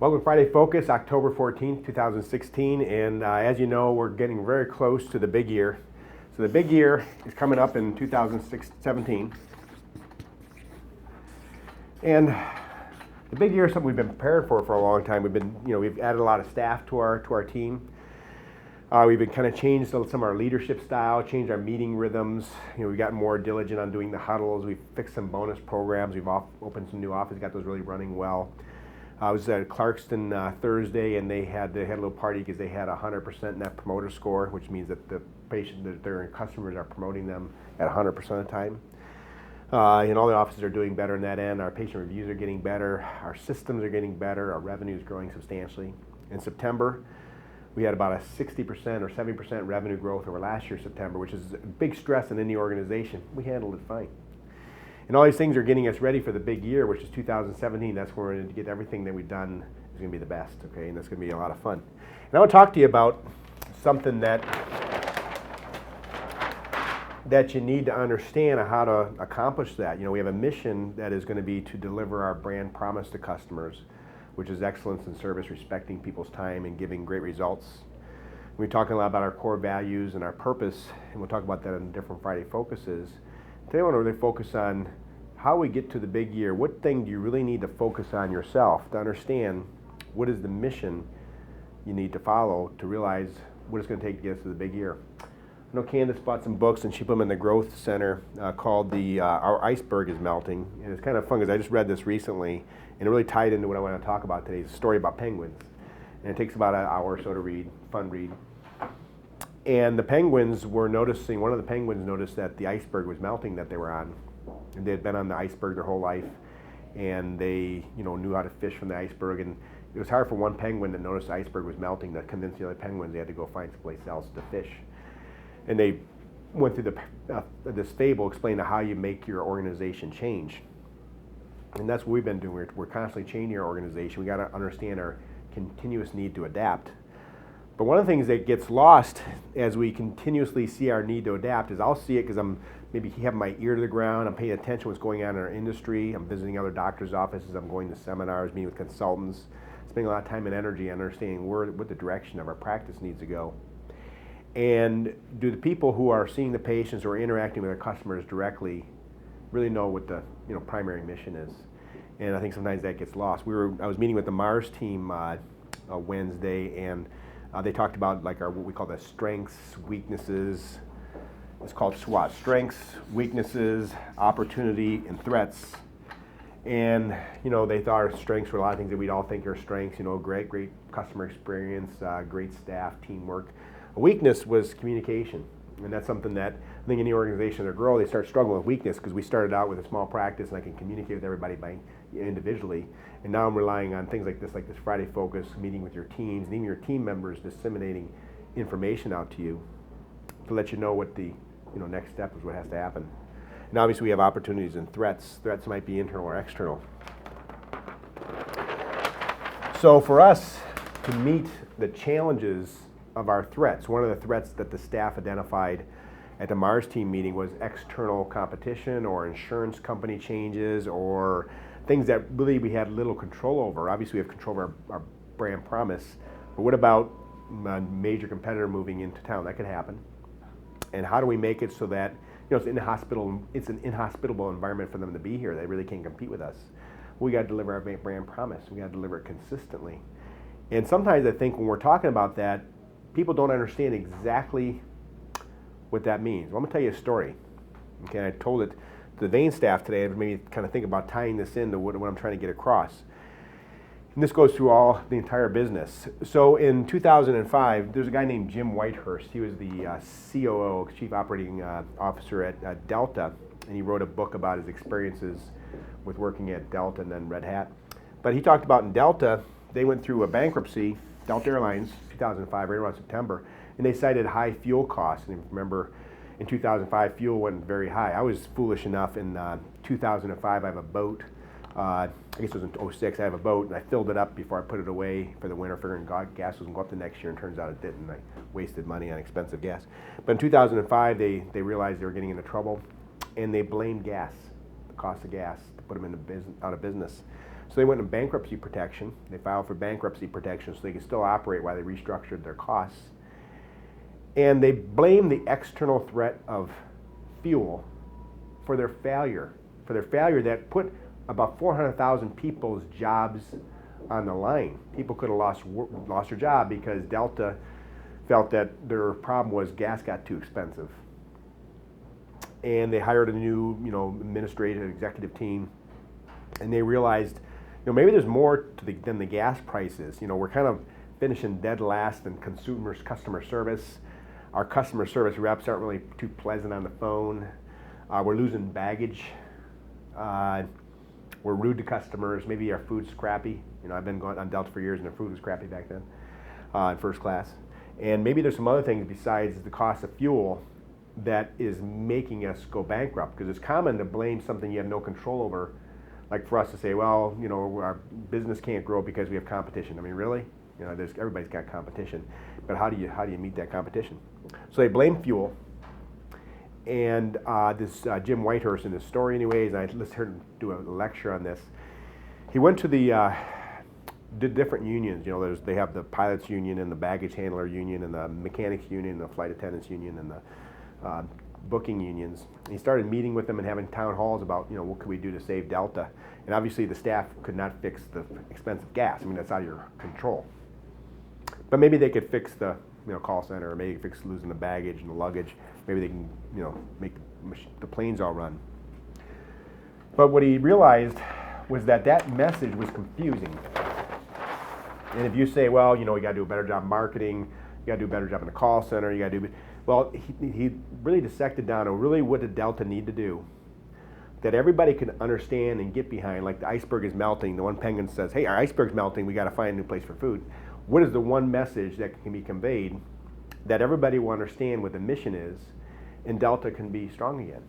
Welcome to Friday Focus, October 14th, 2016, and as you know, we're getting very close to the big year. So the big year is coming up in 2017, and the big year is something we've been prepared for a long time. We've added a lot of staff to our team. We've been kind of changed some of our leadership style, changed our meeting rhythms. We've gotten more diligent on doing the huddles. We've fixed some bonus programs. We've opened some new offices, got those really running well. I was at Clarkston Thursday, and they had a little party because they had a 100% net promoter score, which means that the patient, that their customers are promoting them at 100% of the time. And all the offices are doing better in that end. Our patient reviews are getting better. Our systems are getting better. Our revenue is growing substantially. In September, we had about a 60% or 70% revenue growth over last year, September, which is a big stress in any organization. We handled it fine. And all these things are getting us ready for the big year, which is 2017. That's where we're going to get everything that we've done is going to be the best, okay? And that's going to be a lot of fun. And I want to talk to you about something that you need to understand how to accomplish that. We have a mission that is going to be to deliver our brand promise to customers, which is excellence in service, respecting people's time, and giving great results. We're talking a lot about our core values and our purpose, and we'll talk about that in different Friday focuses. Today I want to really focus on how we get to the big year. What thing do you really need to focus on yourself to understand what is the mission you need to follow to realize what it's going to take to get us to the big year. I know Candace bought some books and she put them in the Growth Center called Our Iceberg is Melting. And it's kind of fun because I just read this recently and it really tied into what I want to talk about today. It's a story about penguins. And it takes about an hour or so to read, fun read. And the penguins were noticing, one of the penguins noticed that the iceberg was melting that they were on. And they had been on the iceberg their whole life. And they knew how to fish from the iceberg. And it was hard for one penguin that noticed the iceberg was melting to convince the other penguins they had to go find someplace else to fish. And they went through this fable explaining how you make your organization change. And that's what we've been doing. We're constantly changing our organization. We got to understand our continuous need to adapt. But one of the things that gets lost as we continuously see our need to adapt is I'll see it because I'm maybe having my ear to the ground. I'm paying attention to what's going on in our industry. I'm visiting other doctors' offices. I'm going to seminars, meeting with consultants, spending a lot of time and energy understanding what the direction of our practice needs to go. And do the people who are seeing the patients or interacting with our customers directly really know what the primary mission is? And I think sometimes that gets lost. I was meeting with the Mars team Wednesday, and they talked about what we call the strengths, weaknesses. It's called SWOT: strengths, weaknesses, opportunity, and threats. And they thought our strengths were a lot of things that we'd all think are strengths. Great customer experience, great staff, teamwork. A weakness was communication, and that's something that I think any organization that grows, they start struggling with weakness because we started out with a small practice and I can communicate with everybody individually, and now I'm relying on things like this Friday Focus, meeting with your teams, and even your team members disseminating information out to you to let you know what the next step is, what has to happen. And obviously we have opportunities and threats. Threats might be internal or external. So for us to meet the challenges of our threats, one of the threats that the staff identified at the Mars team meeting was external competition or insurance company changes or things that really we had little control over. Obviously we have control over our brand promise, but what about a major competitor moving into town? That could happen. And how do we make it so that it's an inhospitable environment for them to be here? They really can't compete with us. We got to deliver our brand promise. We got to deliver it consistently. And sometimes I think when we're talking about that, people don't understand exactly what that means. Well, I'm going to tell you a story. Okay, I told it to the Vane staff today. It made me kind of think about tying this into what I'm trying to get across. And this goes through the entire business. So in 2005, there's a guy named Jim Whitehurst. He was the COO, Chief Operating Officer at Delta, and he wrote a book about his experiences with working at Delta and then Red Hat. But he talked about in Delta, they went through a bankruptcy, Delta Airlines, 2005, right around September, and they cited high fuel costs. And remember, in 2005, fuel went very high. I was foolish enough in 2005, I have a boat. I guess it was in 2006, I have a boat, and I filled it up before I put it away for the winter, figuring gas was going to go up the next year, and turns out it didn't. I wasted money on expensive gas. But in 2005, they realized they were getting into trouble, and they blamed gas, the cost of gas, to put them out of business. So they went in bankruptcy protection. They filed for bankruptcy protection so they could still operate while they restructured their costs. And they blamed the external threat of fuel for their failure. For their failure that put about 400,000 people's jobs on the line. People could have lost their job because Delta felt that their problem was gas got too expensive. And they hired a new, administrative executive team, and they realized, maybe there's more than the gas prices. We're kind of finishing dead last in customer service. Our customer service reps aren't really too pleasant on the phone. We're losing baggage. We're rude to customers. Maybe our food's crappy. I've been going on Delta for years, and their food was crappy back then in first class. And maybe there's some other things besides the cost of fuel that is making us go bankrupt, because it's common to blame something you have no control over, like for us to say, well, our business can't grow because we have competition. I mean, really? Everybody's got competition, but how do you meet that competition? So they blame fuel, and this Jim Whitehurst, in his story anyways, and I heard him do a lecture on this. He went to the different unions. They have the pilots union and the baggage handler union and the mechanics union and the flight attendants union and the booking unions. And he started meeting with them and having town halls about, what could we do to save Delta? And obviously the staff could not fix the expensive gas. I mean, that's out of your control. But maybe they could fix the call center, or maybe fix losing the baggage and the luggage. Maybe they can make the planes all run. But what he realized was that message was confusing. And if you say, well, you got to do a better job marketing, you got to do a better job in the call center, you got to do, well, he really dissected down on really what did Delta need to do that everybody can understand and get behind. Like the iceberg is melting. The one penguin says, hey, our iceberg's melting. We got to find a new place for food. What is the one message that can be conveyed that everybody will understand what the mission is, and Delta can be strong again?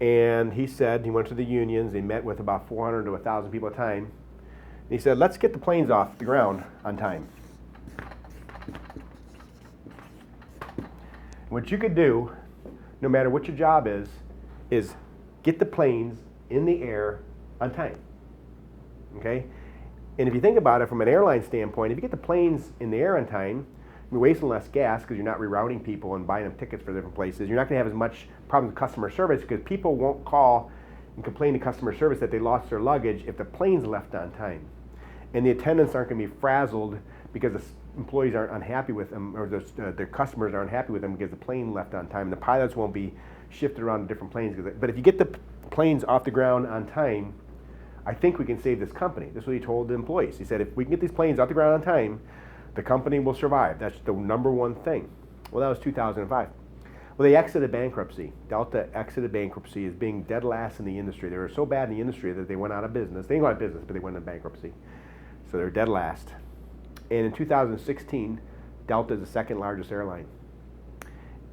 And he said, he went to the unions. They met with about 400 to 1,000 people at a time. And he said, let's get the planes off the ground on time. What you could do, no matter what your job is get the planes in the air on time. Okay? And if you think about it from an airline standpoint, if you get the planes in the air on time, you're wasting less gas because you're not rerouting people and buying them tickets for different places. You're not going to have as much problem with customer service because people won't call and complain to customer service that they lost their luggage if the plane's left on time. And the attendants aren't going to be frazzled because the employees aren't unhappy with them, or their customers aren't happy with them because the plane left on time. And the pilots won't be shifted around to different planes. But if you get the planes off the ground on time, I think we can save this company. This is what he told the employees. He said, if we can get these planes off the ground on time, the company will survive. That's the number one thing. Well, that was 2005. Well, they exited bankruptcy. Delta exited bankruptcy as being dead last in the industry. They were so bad in the industry that they went out of business. They didn't go out of business, but they went into bankruptcy. So they're dead last. And in 2016, Delta is the second largest airline.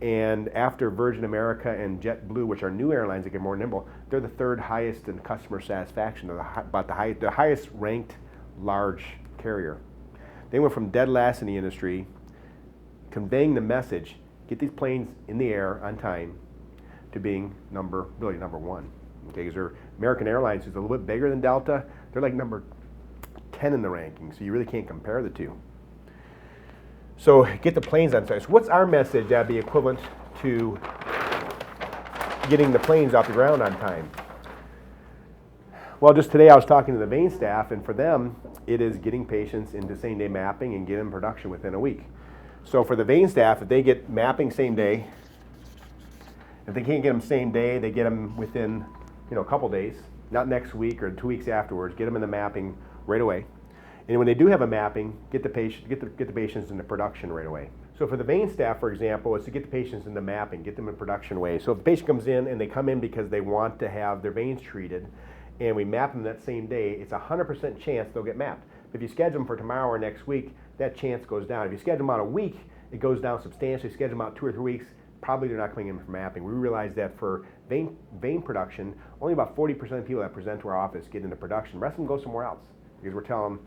And after Virgin America and JetBlue, which are new airlines that get more nimble, they're the third highest in customer satisfaction. They're about the highest ranked large carrier. They went from dead last in the industry, conveying the message, get these planes in the air on time, to being really number one. Okay, because American Airlines is a little bit bigger than Delta. They're like number 10 in the ranking, so you really can't compare the two. So get the planes on time. So what's our message that'd be equivalent to getting the planes off the ground on time? Well, just today I was talking to the Vane staff, and for them, it is getting patients into same-day mapping and getting them production within a week. So for the Vane staff, if they get mapping same day, if they can't get them same day, they get them within a couple days, not next week or 2 weeks afterwards. Get them in the mapping right away. And when they do have a mapping, get the patients into production right away. So for the Vane staff, for example, is to get the patients into mapping, get them in production way. So if the patient comes in and they come in because they want to have their veins treated, and we map them that same day, it's a 100% chance they'll get mapped. If you schedule them for tomorrow or next week, that chance goes down. If you schedule them out a week, it goes down substantially. Schedule them out 2 or 3 weeks, probably they're not coming in for mapping. We realize that for vein production, only about 40% of people that present to our office get into production. The rest of them go somewhere else because we're telling them,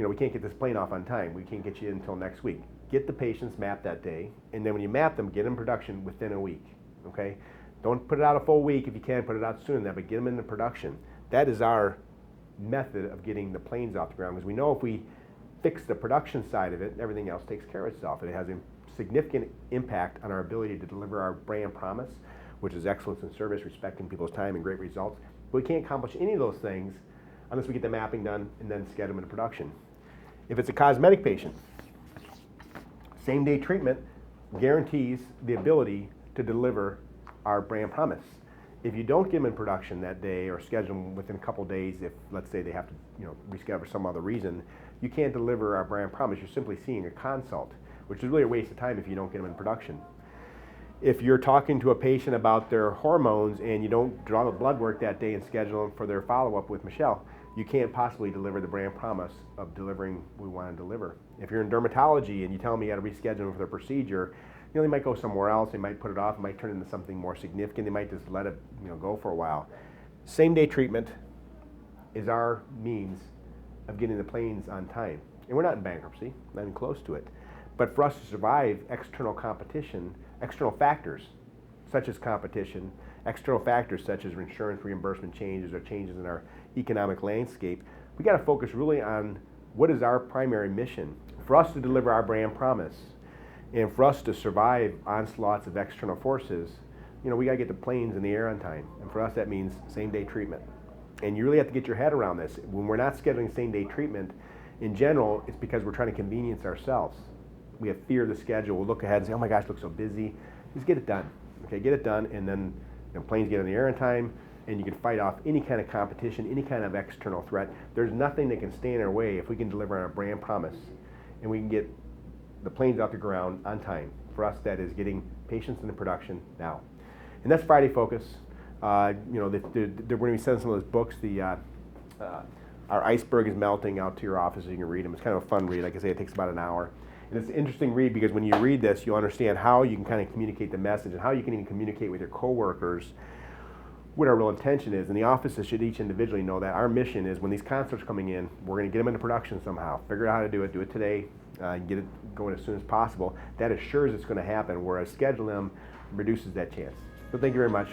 we can't get this plane off on time. We can't get you in until next week. Get the patients mapped that day, and then when you map them, get them in production within a week, okay? Don't put it out a full week. If you can, put it out sooner than that, but get them into production. That is our method of getting the planes off the ground, because we know if we fix the production side of it, everything else takes care of itself. And it has a significant impact on our ability to deliver our brand promise, which is excellence in service, respecting people's time, and great results. But we can't accomplish any of those things unless we get the mapping done and then schedule them into production. If it's a cosmetic patient, same-day treatment guarantees the ability to deliver our brand promise. If you don't get them in production that day or schedule them within a couple days, if let's say they have to reschedule for some other reason, you can't deliver our brand promise. You're simply seeing a consult, which is really a waste of time if you don't get them in production. If you're talking to a patient about their hormones and you don't draw the blood work that day and schedule them for their follow-up with Michelle, you can't possibly deliver the brand promise of delivering what we want to deliver. If you're in dermatology and you tell them you got to reschedule them for their procedure, they might go somewhere else, they might put it off, it might turn into something more significant, they might just let it go for a while. Same-day treatment is our means of getting the planes on time. And we're not in bankruptcy, not even close to it. But for us to survive external competition, external factors such as competition, external factors such as insurance reimbursement changes or changes in our economic landscape, we got to focus really on what is our primary mission. For us to deliver our brand promise and for us to survive onslaughts of external forces, we got to get the planes in the air on time. And for us, that means same-day treatment. And you really have to get your head around this. When we're not scheduling same-day treatment, in general, it's because we're trying to convenience ourselves. We have fear of the schedule. We'll look ahead and say, oh my gosh, it looks so busy. Just get it done. Okay, get it done, and then planes get in the air in time, and you can fight off any kind of competition, any kind of external threat. There's nothing that can stand in our way if we can deliver on our brand promise, and we can get the planes off the ground on time. For us, that is getting patients into production now. And that's Friday Focus. We're going to be sending some of those books. Our Iceberg is Melting out to your office so you can read them. It's kind of a fun read. Like I say, it takes about an hour. And it's an interesting read because when you read this, you'll understand how you can kind of communicate the message and how you can even communicate with your coworkers what our real intention is. And the offices should each individually know that our mission is when these concerts coming in, we're going to get them into production somehow. Figure out how to do it today, get it going as soon as possible. That assures it's going to happen, whereas scheduling them reduces that chance. So thank you very much.